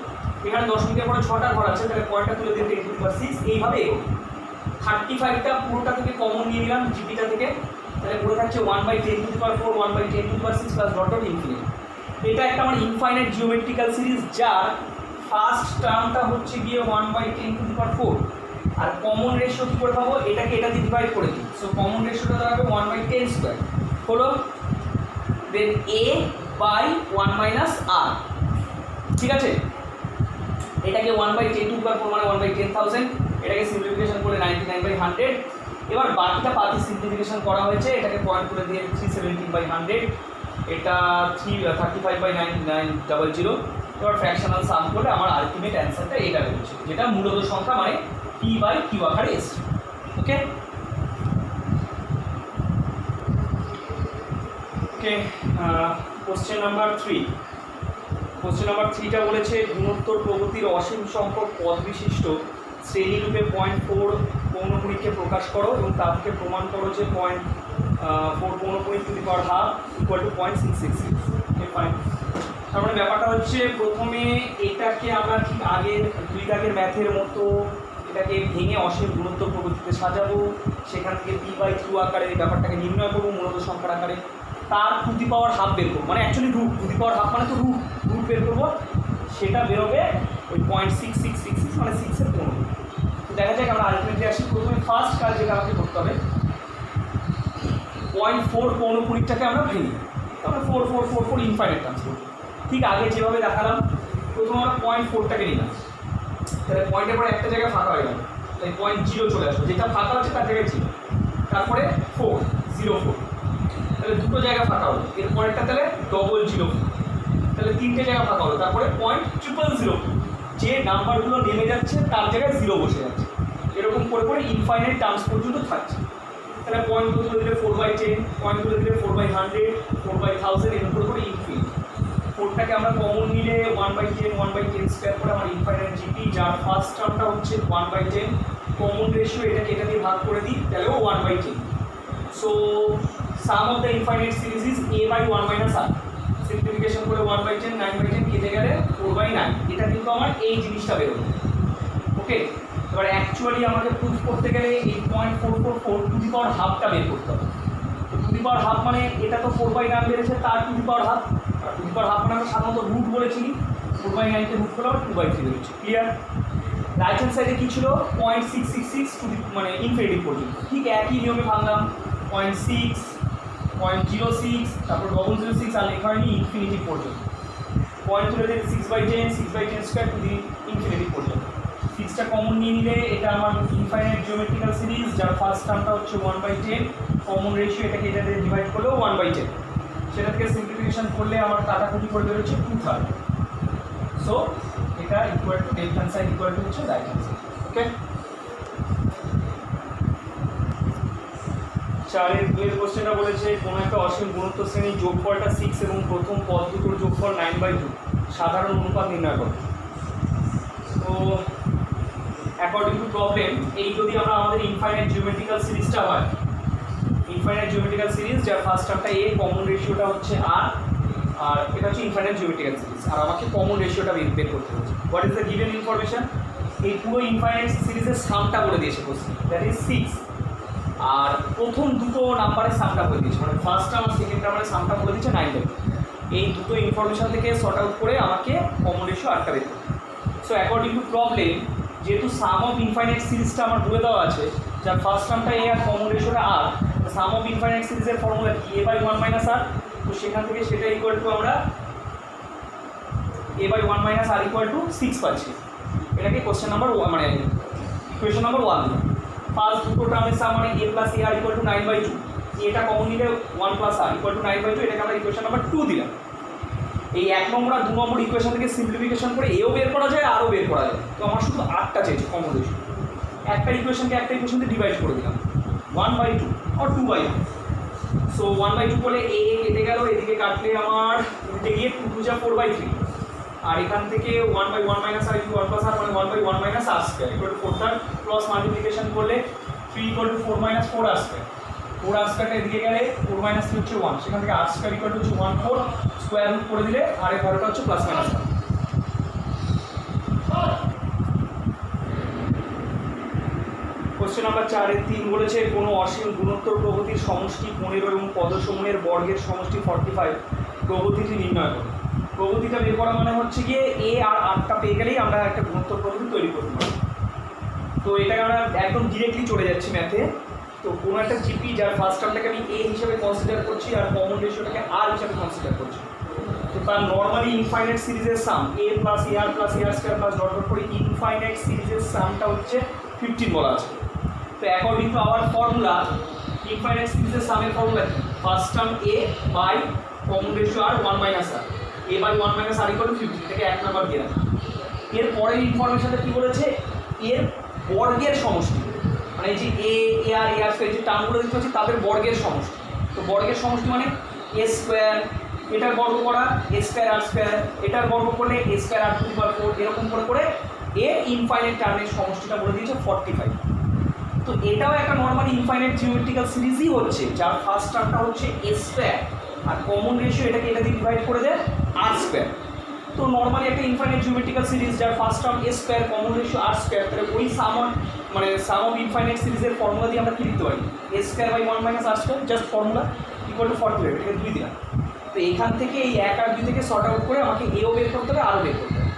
এখানে দশমিকের পরে 6টা ঘর আছে, তাহলে পয়েন্টটা তুলে দিই 10⁶, এইভাবে এগো। 35টা পুরোটা থেকে কমন নিয়ে নিলাম জিপিটা থেকে, তাহলে পুরো থাকছে 1/10⁴, 1/10⁶ প্লাস ডট ডট ইনফিনিট। এটা একটা আমার ইনফাইনাইট জিওমেট্রিক্যাল সিরিজ, যার ফার্স্ট টার্মটা হচ্ছে গিয়ে 1/10⁴, আর কমন রেশিও কী করে পাবো, এটাকে এটা দিয়ে ডিভাইড করে দিই, সো কমন রেশিওটা দাঁড়াবে 1/10² হলো, দেন a/1 - r, ঠিক আছে। এটাকে 1/10⁴ মানে 1/10,000, এটাকে সিম্পলিফিকেশন করে 99/100। এবার বাকিটা পাতি সিম্পলিফিকেশন করা হয়েছে, এটাকে পয়েন্ট করে দিয়ে 317/100, এটা 35/9900। এবার ফ্র্যাকশনাল সাম করে আমার আলটিমেট অ্যান্সারটা এটা বেরোচ্ছে, যেটা মূলত সংখ্যা মানে p/q আকারে এসছে। Okay okay question number 3। Question number 3টা বলেছে, গুণোত্তর প্রগতির অসীম সংখ্যক পদ বিশিষ্ট শ্রেণীরূপে 0.4 পৌনঃপুনিককে প্রকাশ করো এবং তাকে প্রমাণ করো যে 0.4 পৌনঃপুনিক to the power half equal to 0.666। Okay fine. তার মানে ব্যাপারটা হচ্ছে, প্রথমে এটাকে আমরা ঠিক আগের 2 দাগের ম্যাথের মতো এটাকে ভেঙে অসীম গুণোত্তর প্রগতিতে সাজাবো, সেখান থেকে p/q আকারে এই ব্যাপারটাকে নির্ণয় করবো মূলত সংখ্যার আকারে, তার টু দি পাওয়ার হাফ বের করবো, মানে actually root, to the power half মানে তো রুট বের করবো, সেটা বেরোবে ওই 0.6666 মানে 6-এর 15। তো দেখা যাক আমরা আলটিমেটলি আসি। প্রথমে ফার্স্ট কাজ যেটা আমাকে করতে হবে, 0.4 পৌনঃপুনিকটাকে আমরা ভেঙি, তারপরে 4 ইনফাইনাইট টার্মস করবো, ঠিক আগে যেভাবে দেখালাম। প্রথমে আমরা 0.4টাকে নিলাম, তাহলে পয়েন্টের পরে একটা জায়গায় ফাঁকা হয়ে গেল, তাই 0.0 চলে আসলো, যেটা ফাঁকা হচ্ছে তার জায়গায় 0, তারপরে 404, তাহলে দুটো জায়গা ফাঁকা হলো, এরপরেরটা তাহলে 000, তাহলে তিনটে জায়গা ফাঁকা হলো, তারপরে 0.000, যে নাম্বারগুলো নেমে যাচ্ছে তার জায়গায় 0 বসে যাচ্ছে, এরকম করে করে ইনফাইনাইট টার্মস পর্যন্ত থাকছে। তাহলে পয়েন্টগুলো তুলে দিলে 4/10, পয়েন্টগুলো দিলে 4/100, 4/1000, এরকম করে করে ইনফিনিট, 4টাকে আমরা কমন নিলে 1/10 স্কোয়ার করে আমার ইনফাইনাইট জিপি, যার ফার্স্ট টার্মটা হচ্ছে 1/10, কমন রেশিও এটাকে এটা দিয়ে ভাগ করে দিই, তাহলেও 1/10। So some of the infinite series is a/1 - r। Simplification করে 1/10 9/10 কেটে গেলে 4/9। এটা কিন্তু আমার এই জিনিসটা বেরোবে। ওকে, এবার অ্যাকচুয়ালি আমাকে প্রুফ করতে গেলে 8.444 টু দি পাওয়ার হাফটা বের করতে হবে। তো টু দি পাওয়ার হাফ মানে এটা তো 4/9 বেড়েছে, তার টু দি পাওয়ার হাফ। আর টু দি পাওয়ার হাফ মানে আমরা সাধারণত রুট বলেছি, 4/9কে রুট করলে 2/3 বেরোচ্ছে। ক্লিয়ার? রাইট হ্যান্ড সাইডে কী ছিল? 0.666 টু দি মানে ইনফিনিটি পর্যন্ত। ঠিক একই নিয়মে ভাঙলাম, 0.6, 0.06, তারপর 006, আর লেখা হয়নি ইনফিনিটি পর্যন্ত। পয়েন্ট তুলে দিলে 6/10, 6/10 স্কোয়ার টু দি ইনফিনিটি পর্যন্ত। 6টা কমন নিয়ে নিলে এটা আমার ইনফাইনাইট জিওমেট্রিক্যাল সিরিজ, যার ফার্স্ট টার্মটা হচ্ছে 1/10, কমন রেশিও এটাকে এটা দিয়ে ডিভাইড করলেও 1/10। সেটাকে সিম্পলিফিকেশন করলে আমার কাটাকুটি করে বেরোচ্ছে 2/3। সো এটা equal to left hand side equal to হচ্ছে রাইট হ্যান্ড সাইড। ওকে, 4-এর কোশ্চেনটা বলেছে কোনো একটা অসীম গুণোত্তর শ্রেণীর যোগফলটা 6 এবং প্রথম পদ দুটোর যোগফল 9/2, সাধারণ অনুপাত নির্ণয় করো। তো অ্যাকর্ডিং টু প্রবলেম, এই যদি আমরা আমাদের ইনফাইনাইট জিওমেট্রিক্যাল সিরিজটা হয়, ইনফাইনাইট জিওমেট্রিক্যাল সিরিজ যার ফার্স্ট টার্মটা a, কমন রেশিওটা হচ্ছে r, আর এটা হচ্ছে ইনফাইনাইট জিওমেট্রিক্যাল সিরিজ, আর আমাকে কমন রেশিওটা বের করতে হচ্ছে। What is the given information? এই পুরো ইনফাইনাইট সিরিজের সামটা বলে দিয়েছে কোশ্চেন, দ্যাট ইজ 6, আর প্রথম দুটো নাম্বারের সামটা বলে দিয়েছে, মানে ফার্স্ট টার্ম আর সেকেন্ড টার্মের সামটা বলে দিয়েছে 9/2। এই দুটো ইনফরমেশন থেকে সর্ট আউট করে আমাকে কমন রেশিও আটটা বের করতে। সো অ্যাকর্ডিং টু প্রবলেম, যেহেতু সাম অফ ইনফাইনাইট সিরিজটা আমার বলে দেওয়া আছে, যার ফার্স্ট টার্মটা a আর কমন রেশিওটা r, সাম অফ ইনফাইনাইট সিরিজের ফর্মুলা কি? a/1 - r। তো সেখান থেকে সেটা ইকুয়াল টু আমরা a/1 - r ইকুয়াল টু 6 পাচ্ছি। এটাকে কোশ্চেন নাম্বার মানে ইকুয়েশন নাম্বার 1 দিলাম। ফার্স্ট দুটো টার্মের সাম মানে a + ar ইকুয়াল টু 9/2, এটা কমন নিলে 1 + r ইকুয়াল টু 9/2, এটাকে আমরা ইকুয়েশন নাম্বার 2 দিলাম। এই 1 নম্বর আর 2 নম্বর ইকুয়েশন থেকে সিম্পলিফিকেশন করে এও বের করা যায়, আরও বের করা যায়। তো আমার শুধু 8টা চেয়েছে কমন রেশিও। একটা ইকুয়েশনকে একটা ইকুয়েশনকে ডিভাইড করে দিলাম 1/2 আর 2/1। সো 1/2 করলে a কেটে গেল, এদিকে কাটলে আমার উল্টে গিয়ে 2 × 2 = 4/3, আর এখান থেকে 1/1 - r 1 + r মানে 1/1 - r square equal to 4/3, plus multiplication করলে 3 = 4 - 4r স্কয়ার। 4r স্কয়ারটা এদিকে গেলে 4 - 3 হচ্ছে 1, সেখান থেকে r স্কয়ার ইকুয়াল টু হচ্ছে 1/4, স্কয়ার রুট করে দিলে আর এর ভ্যালুটা হচ্ছে প্লাস মাইনাস 1। কোশ্চেন নাম্বার 4-এর 3 বলেছে কোনো অসীম গুণোত্তর প্রগতির সমষ্টি 15 এবং পদসমূহের বর্গের সমষ্টি 45, প্রগতিটি নির্ণয় করো। প্রগতিটা বের করা মানে হচ্ছে গিয়ে a আর rটা পেয়ে গেলেই আমরা একটা গুণোত্তর প্রগতি তৈরি করতে পারি। তো এটাকে আমরা একদম ডিরেক্টলি চলে যাচ্ছি ম্যাথে। তো কোনো একটা জিপি যার ফার্স্ট টার্মটাকে আমি a হিসেবে কনসিডার করছি আর কমন রেশিওটাকে r হিসেবে কনসিডার করছি। তো তার নর্মালি ইনফাইনাইট সিরিজের sum a + ar + ar square plus dot dot করে ইনফাইনাইট সিরিজের সামটা হচ্ছে 15 বলা আছে। তো according to our formula, infinite সিরিজের সামের ফর্মুলা কি? First term a by common ratio r 1 - r, a/1 - r equal to 50, থেকে 1 নাম্বার দিয়ে রাখা। এর পরের ইনফরমেশনটা কি বলেছে? এর বর্গের সমষ্টি, মানে এই যে a ar ar স্কয়ার যে টার্মগুলো দেখতে পাচ্ছি তাদের বর্গের সমষ্টি। তো বর্গের সমষ্টি মানে a স্কয়ার, এটার বর্গ করা a স্কয়ার r স্কয়ার, এটার বর্গ করলে a স্কয়ার r⁴, এরকম করে করে এর ইনফাইনাইট টার্মের সমষ্টিটা বলে দিয়েছে 45। তো এটাও একটা নর্মাল ইনফাইনাইট জিওমেট্রিক্যাল সিরিজই হচ্ছে, যার ফার্স্ট টার্মটা হচ্ছে a স্কয়ার আর কমন রেশিও এটাকে এটা দিয়ে ডিভাইড করে দেয় r স্কয়ার। তো নর্মালি একটা ইনফাইনাইট জিওমেট্রিক্যাল সিরিজ যার first term a square, common ratio r square, তাহলে ওই সাম অফ ইনফাইনাইট সিরিজের ফর্মুলা দিয়ে আমরা কি লিখতে পারি? a square - r square, just formula equal to 45, এটাকে 2 দিলাম। তো এখান থেকে এই 1 আর 2 থেকে সর্ট আউট করে আমাকে এও বের করতে হবে, আরও বের করতে হবে।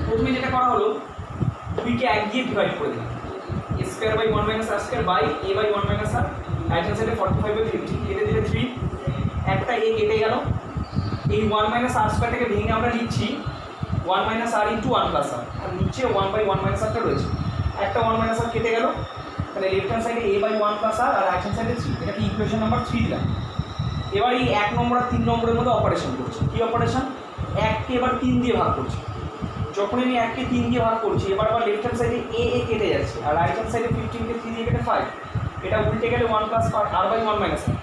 প্রথমে যেটা করা হলো, 2কে 1 দিয়ে ডিভাইড করে দিলাম, a square - r square by a/1 - r, right hand সাইডে 45/50 কেটে দিলে 3, একটা a কেটে গেল। এই 1 - r স্কয়ারটাকে ভেঙে আমরা লিখছি 1 - r × 1 + r, আর নিচে 1/1 - rটা রয়েছে। একটা 1 - r কেটে গেল, তাহলে লেফট হ্যান্ড সাইডে a/1 + r আর রাইট হ্যান্ড সাইডে 3, এটাকে ইকুয়েশন নাম্বার 3 দিলাম। এবার এই 1 নম্বর আর 3 নম্বরের মধ্যে অপারেশন করছি। কী অপারেশন? 1কে এবার 3 দিয়ে ভাগ করছি। যখন আমি 1কে 3 দিয়ে ভাগ করছি, এবার আবার লেফট হ্যান্ড সাইডে a কেটে যাচ্ছে, আর রাইট হ্যান্ড সাইডে 15কে 3 দিয়ে কেটে 5, এটা উল্টে গেলে 1 + r/1 - r।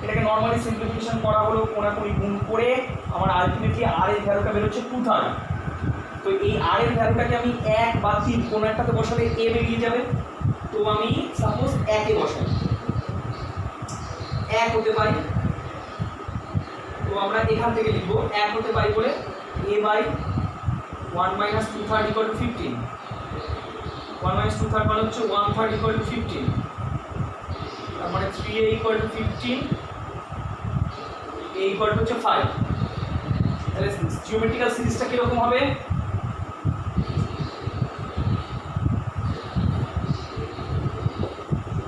এটাকে নর্মালি সিম্পলিফিকেশন করা হলো, কোনাকুনি গুণ করে আমার আলটিমেটলি আর এর ভ্যালুটা বেরোচ্ছে 2/3। তো এই আর এর ভ্যালুটাকে আমি 1 বা 3 কোনো একটাতে বসালে এ বেরিয়ে যাবে। তো আমি সাপোজ 1 এ বসাই, 1 হতে পারি। তো আমরা এখান থেকে লিখবো 1 হতে পারি বলে a by 1 minus 2/3 equal to 15। 1 minus 2/3 মানে হচ্ছে 1/3 ইকুয়াল টু 15। তার মানে 3a equal to 15, a equal to হচ্ছে 5। তাহলে জিওমেট্রিক্যাল সিরিজটা কিরকম হবে?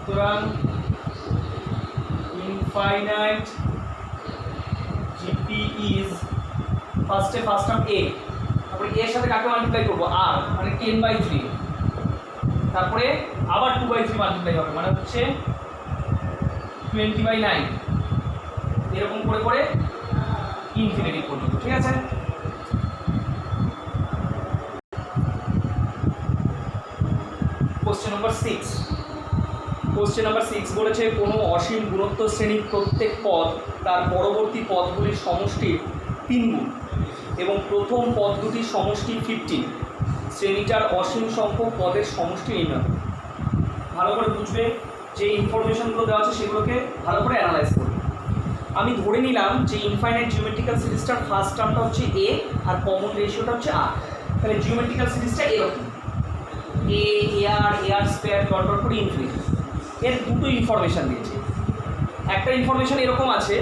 সুতরাং infinite GP is first term a, তারপরে a এর সাথে কাকে মাল্টিপ্লাই করবো r, মানে 10/3, তারপরে আবার 2/3 মাল্টিপ্লাই হবে, মানে হচ্ছে 20/9, এরকম করে করে ইনফিনিটি পর্যন্ত। ঠিক আছে? Question number 6। কোশ্চেন নাম্বার 6 বলেছে কোনো অসীম গুণোত্তর শ্রেণীর প্রত্যেক পদ তার পরবর্তী পদগুলির সমষ্টির 3 গুণ এবং প্রথম পদ দুটির সমষ্টি 15। শ্রেণীটার অসীম সংখ্যক পদের সমষ্টি নির্ণয়। ভালো করে বুঝবে, যে ইনফরমেশনগুলো দেওয়া আছে সেগুলোকে ভালো করে অ্যানালাইজ করবে। আমি ধরে নিলাম যে ইনফাইনাইট জিওমেট্রিক্যাল সিরিজটার ফার্স্ট টার্মটা হচ্ছে এ আর কমন রেশিওটা হচ্ছে আর। তাহলে জিওমেট্রিক্যাল সিরিজটা এরকম এ আর স্কোয়ার ডট ডট করে ইনফিনিটি। এর দুটো ইনফরমেশান দিয়েছে। একটা ইনফরমেশান এরকম আছে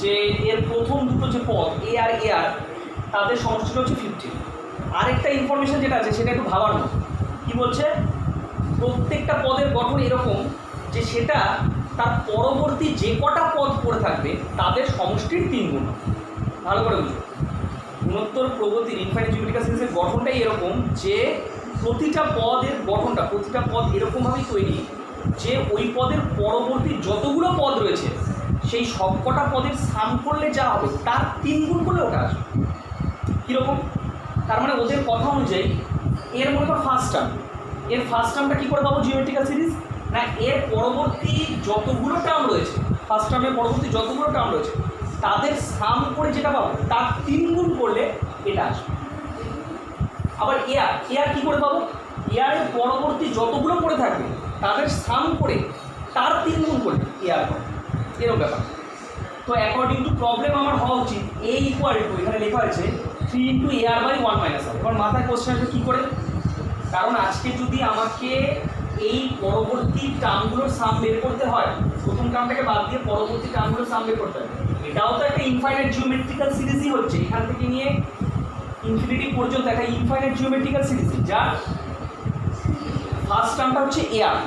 যে এর প্রথম দুটো যে পদ এ আর তাদের সমষ্টিটা হচ্ছে 15। আরেকটা ইনফরমেশান যেটা আছে সেটা একটু ভাবার মতো। কী বলছে? প্রত্যেকটা পদের গঠন এরকম যে সেটা তার পরবর্তী যে কটা পদ পড়ে থাকবে তাদের সমষ্টির 3 গুণ। ভালো করে বুঝো, গুণোত্তর প্রগতির ইনফাইনাইট জিওমেট্রিক্যাল সিরিজের গঠনটাই এরকম যে প্রতিটা পদের গঠনটা, প্রতিটা পদ এরকমভাবেই তৈরি যে ওই পদের পরবর্তী যতগুলো পদ রয়েছে সেই সবকটা পদের সাম করলে যা হবে তার 3 গুণ করলে ওটা আসবে। কীরকম? তার মানে ওদের কথা অনুযায়ী এর মনে করো ফার্স্ট টার্ম, এর ফার্স্ট টার্মটা কী করে পাবো জিওমেট্রিক্যাল সিরিজ? না, এর পরবর্তী যতগুলো টার্ম রয়েছে, ফার্স্ট টার্মের পরবর্তী যতগুলো টার্ম রয়েছে তাদের সাম করে যেটা পাবো তার 3 গুণ করলে এটা আসবে। আবার এয়ার কী করে পাবো? এয়ারের পরবর্তী যতগুলো পড়ে থাকবে তাদের সাম করে তার 3 গুণ করলে এয়ার পাবো, এরকম ব্যাপার। তো অ্যাকর্ডিং টু প্রবলেম আমার হওয়া উচিত এ ইকুয়াল টু, এখানে লেখা আছে 3 ইন্টু এয়ার বাই 1 মাইনাস আর। এবার মাথায় কোশ্চেন আসবে কী করে? কারণ আজকে যদি আমাকে এই পরবর্তী টার্মগুলোর সাম বের করতে হয়, প্রথম টার্মটাকে বাদ দিয়ে পরবর্তী টার্মগুলোর সাম বের করতে হয়, এটাও তো একটা ইনফাইনাইট জিওমেট্রিক্যাল সিরিজই হচ্ছে। এখান থেকে নিয়ে ইনফিনিটি পর্যন্ত একটা ইনফাইনাইট জিওমেট্রিক্যাল সিরিজ, যার ফার্স্ট টার্মটা হচ্ছে এয়ার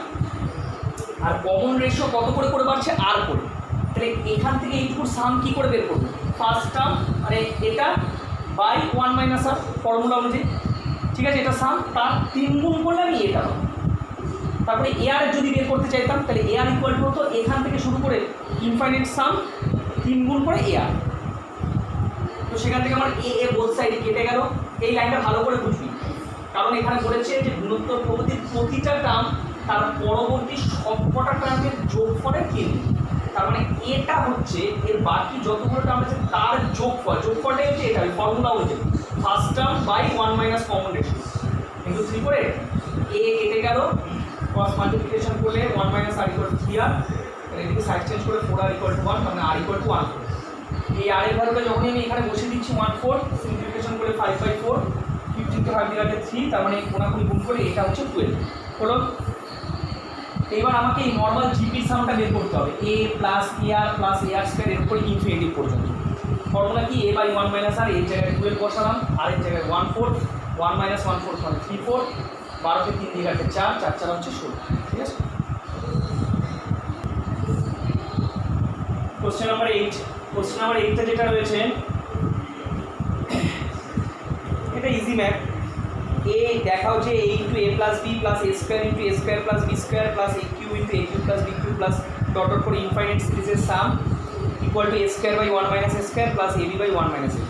আর কমন রেশিও কত করে করে বাড়ছে আর করে। তাহলে এখান থেকে এইটুকুর সাম কী করে বের করবো? ফার্স্ট টার্ম মানে এটা বাই 1 মাইনাস আর ফর্মুলা অনুযায়ী। ঠিক আছে, এটা সাম, তার 3 গুণ করলে আমি এটা পাবো। তারপরে এয়ার যদি বের করতে চাইতাম তাহলে এয়ার ইকুয়াল টু হতো এখান থেকে শুরু করে ইনফাইনাইট সাম 3 গুণ করে এয়ার। তো সেখান থেকে আমার এ বোথ সাইডে কেটে গেল। এই লাইনটা ভালো করে বুঝবি, কারণ এখানে বলেছে যে গুণোত্তর প্রগতির প্রতিটা টার্ম তার পরবর্তী সবকটা টার্মের যোগফলের 3 গুণ। তার মানে এটা হচ্ছে এর বাকি যতগুলো টার্ম আছে তার যোগফল, যোগফলটাই হচ্ছে এটা ফর্মুলা অনুযায়ী first term by 1 minus common ratio কিন্তু 3 করে এ কেটে গেল। ক্রস মাল্টিপ্লিকেশন করলে 1 minus R equal to 3r, এদিকে সাইড চেঞ্জ করে 4r ইকুয়াল টু 1, মানে আর ইকুয়াল টু 1। এই আর এর ভ্যালুটা যখনই আমি এখানে বসে দিচ্ছি 1/4, সিম্পলিফিকেশন করে 5/4, 15 কে 5 দিয়ে 3, তার মানে কোনাকুনি গুণ করে এটা হচ্ছে 12 হলো। এবার আমাকে এই নর্মাল জিপি সামটা বের করতে হবে, a plus AR plus AR square এর উপরে ইনফিনিটি পর্যন্ত। ফর্মুলা কি? a বাই 1 মাইনাস আর, এর জায়গায় 12 বসালাম, আর এর জায়গায় 1/4, 1 মাইনাস 1/4 মানে 3/4, 12কে 3 দিয়ে কাটে 4, 4 4 হচ্ছে 16। ঠিক আছে, কোশ্চেন নাম্বার 8। কোশ্চেন নাম্বার 8টা যেটা রয়েছে এটা ইজি ম্যাথ। এ দেখাও যে a into a plus b plus a square into a square plus b square plus a cube into a cube plus b cube plus dot dot করে infinite সিরিজের sum equal to a square by 1 minus a square plus a b by 1 minus a.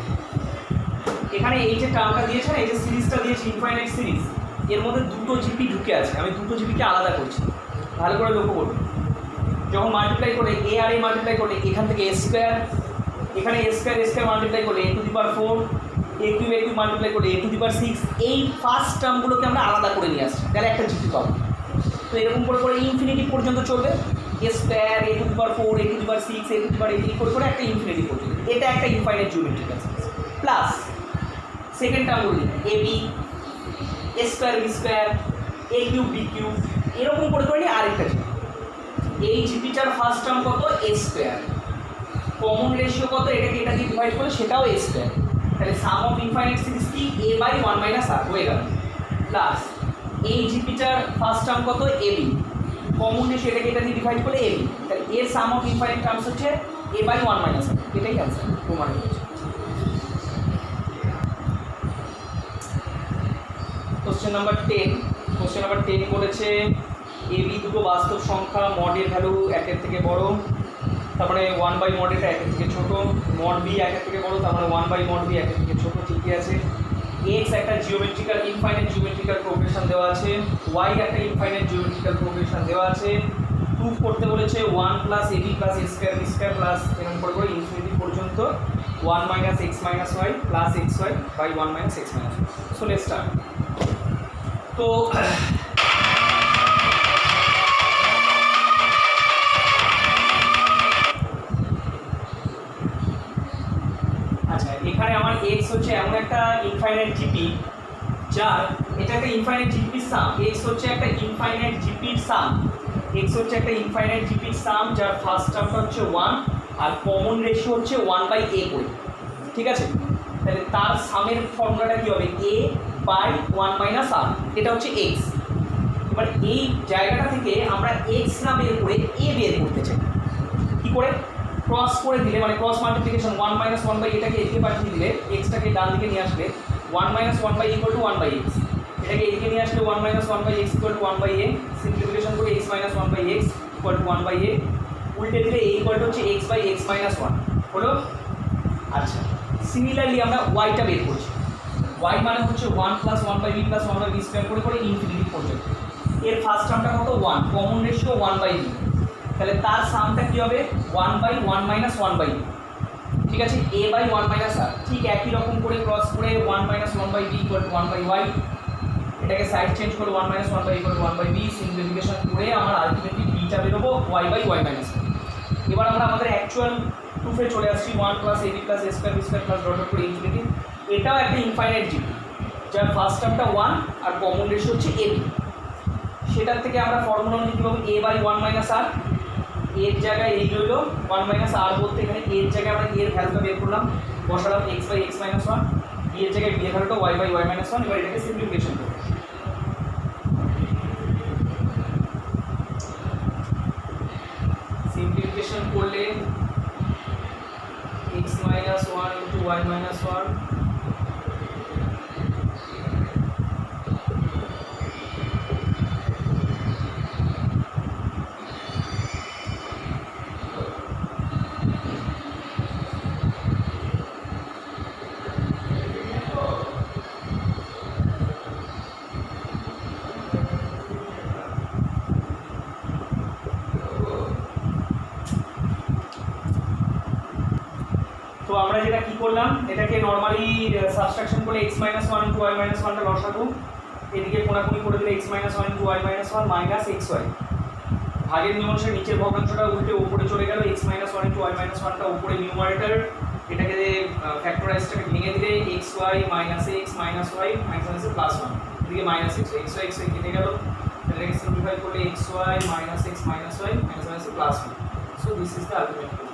এখানে এই যে টার্মটা দিয়েছে না, এই যে সিরিজটা দিয়েছে ইনফাইনাইট সিরিজ, এর মধ্যে দুটো জিপি ঢুকে আছে। আমি দুটো জিপিকে আলাদা করছি, ভালো করে লক্ষ্য করুন। যখন মাল্টিপ্লাই করে এ আর এ মাল্টিপ্লাই করে এখান থেকে এ স্কোয়ার এখানে a স্কয়ার মাল্টিপ্লাই করলে a to the power 4, a cube multiply করলে a টু দি পাওয়ার 6, এই ফার্স্ট টার্মগুলোকে আমরা আলাদা করে নিয়ে আসছি, তাহলে একটা জিপি পাবো। তো এরকম করে করে ইনফিনিটি পর্যন্ত চলবে, a square, a to the power 4, a to the power 6, a to the power 8 করে করে একটা ইনফিনিটি পর্যন্ত। এটা একটা infinite geometrical space. Plus second টার্মগুলো ab, a square b square, a cube b cube, এরকম করে করে নিয়ে আরেকটা জিপি। এই জিপিটার ফার্স্ট টার্ম কত? a স্কয়ার, কমন রেশিও কত? এটাকে এটা দিয়ে ডিভাইড করলে সেটাও a স্কয়ার, তাহলে সাম অফ ইনফাইনাইট সিরিজ কি? a বাই 1 মাইনাস r হয়ে গেল। প্লাস এই জিপিটার ফার্স্ট টার্ম কত? ab, কমন রেশিও এটাকে এটা দিয়ে ডিভাইড করলে ab, তাহলে এর সাম অফ ইনফাইনাইট টার্মস হচ্ছে a বাই 1 মাইনাস r। এটাই অ্যান্সার প্রমাণ হয়েছে। কোশ্চেন নাম্বার 10 বলেছে ab দুটো বাস্তব সংখ্যা, মডের ভ্যালু 1 এর থেকে বড়, তারপরে 1 বাই মড এটা 1 এর থেকে ছোট, মড b 1 এর থেকে বড়, তারপরে 1 বাই মড b 1 এর থেকে ছোট। ঠিকই আছে। x একটা জিওমেট্রিক্যাল ইনফাইনাইট জিওমেট্রিক্যাল প্রোগ্রেশন দেওয়া আছে, y একটা ইনফাইনাইট জিওমেট্রিক্যাল প্রোগ্রেশন দেওয়া আছে। প্রুফ করতে বলেছে 1 plus ab plus a square b square plus এরকম করে করে ইনফিনিটি পর্যন্ত 1 minus x minus y plus xy by 1 minus x minus y। So let's start. তো আচ্ছা, এখানে আমার x হচ্ছে এমন একটা ইনফাইনাইট জিপি যার এটা একটা ইনফাইনাইট জিপির সাম, x হচ্ছে একটা ইনফাইনাইট জিপির সাম, x হচ্ছে একটা ইনফাইনাইট জিপির সাম যার ফার্স্ট টার্মটা হচ্ছে 1 আর কমন রেশিও হচ্ছে 1 বাই a করে। ঠিক আছে, তাহলে তার সামের ফর্মুলাটা কি হবে? a বাই 1 মাইনাস r, এটা হচ্ছে x। এবার এই জায়গাটা থেকে আমরা x না বের করে a বের করতে চাই। কি করে? ক্রস করে দিলে, মানে ক্রস মাল্টিপ্লিকেশন 1 মাইনাস 1 বাই এটাকে এদিকে পাঠিয়ে দিলে, এক্সটাকে ডান দিকে নিয়ে আসলে 1 minus 1 by equal to 1 by x, এটাকে এদিকে নিয়ে আসলে 1 minus 1 by x equal to 1 by a, simplification করে x minus 1 by x equal to 1 by a, উল্টে দিলে a ইকুয়াল টু হচ্ছে x বাই এক্স মাইনাস 1 হলো। আচ্ছা, সিমিলারলি আমরা yটা বের করছি, y মানে হচ্ছে 1 plus 1 by b plus 1 by b square করে করে ইনফিনিটি পর্যন্ত। এর ফার্স্ট টার্মটা কত? 1, কমন রেশিও 1 বাই b, তাহলে তার সামটা কি হবে? 1 বাই 1 মাইনাস 1 বাই b। ঠিক আছে, a বাই 1 মাইনাস r। ঠিক একই রকম করে ক্রস করে 1 minus 1 by b equal to 1 by y, এটাকে সাইড চেঞ্জ করে 1 minus 1 by equal to 1 by b, simplification করে আমার আলটিমেটলি bটা বেরোবো y বাই y মাইনাস। এবার আমরা আমাদের অ্যাকচুয়াল প্রুফে চলে আসছি, 1 plus ab plus a square b square plus dot dot করে ইনফিনিটি। এটাও একটা ইনফাইনাইট জিপি যার ফার্স্ট টার্মটা 1 আর কমন রেশিও হচ্ছে ab। সেটার থেকে আমরা ফর্মুলা অনুযায়ী কী পাবো? a বাই 1 মাইনাস r, এর জায়গায় এই রইল 1 মাইনাস r বলতে এখানে এর জায়গায় আমরা এর ভ্যালুটা বের করলাম, বসালাম x বাই x মাইনাস 1, এর জায়গায় b এর ভ্যালুটা y বাই y মাইনাস 1। এবার এটাকে সিম্পলিফিকেশন করব। সিম্পলিফিকেশন করলে x minus 1 into y minus 1 তো আমরা যেটা কি করলাম, এটাকে নরমালি সাবট্রাকশন করলে x minus 1 into y minus 1টা লসাগু, এদিকে কোণাকুণি করে দিলে x minus 1 into y minus 1 minus xy, ভাগের নিয়ম অনুসারে নিচের ভগ্নাংশটা উল্টে উপরে চলে গেল, x minus 1 into y minus 1টা উপরে নিউমারেটর, এটাকে ফ্যাক্টরাইজটাকে ভেঙে দিলে xy minus x minus y minus plus 1, এদিকে মাইনাস x, xy কেটে গেল, এটাকে সিম্পলিফাই করলে xy minus x minus y minus plus 1। So this is the ultimate.